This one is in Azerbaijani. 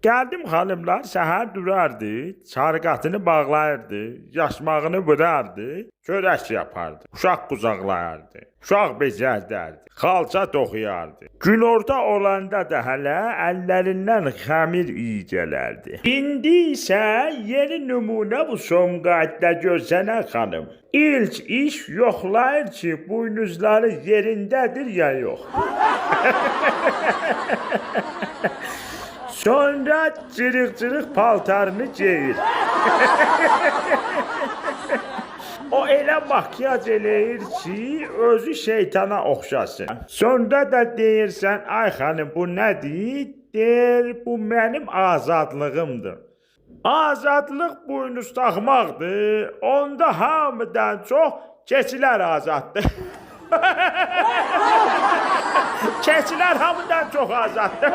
Gəldim xanımlar səhər durardı, çarqatını bağlayırdı, yaşmağını vurardı, çörək yapardı, uşaq qucaqlayardı, uşaq becərdərdi, xalça toxuyardı. Günorta olanda da hələ əllərindən xəmir iyi gələrdi. İndi isə yeni nümunə bu Somqatda görsənə xanım. İlk iş yoxlayır ki, buynuzları yerindədir ya yox. Sonra cırıq-cırıq paltarını geyir. O elə makyaj eləyir ki, özü şeytana oxşasın. Sonra da deyirsən, ay xanım bu nədir? Deyir, bu mənim azadlığımdır. Azadlıq buynuz taxmaqdır, onda hamıdan çox keçilər azaddır. Keçilər hamıdan çox azaddır.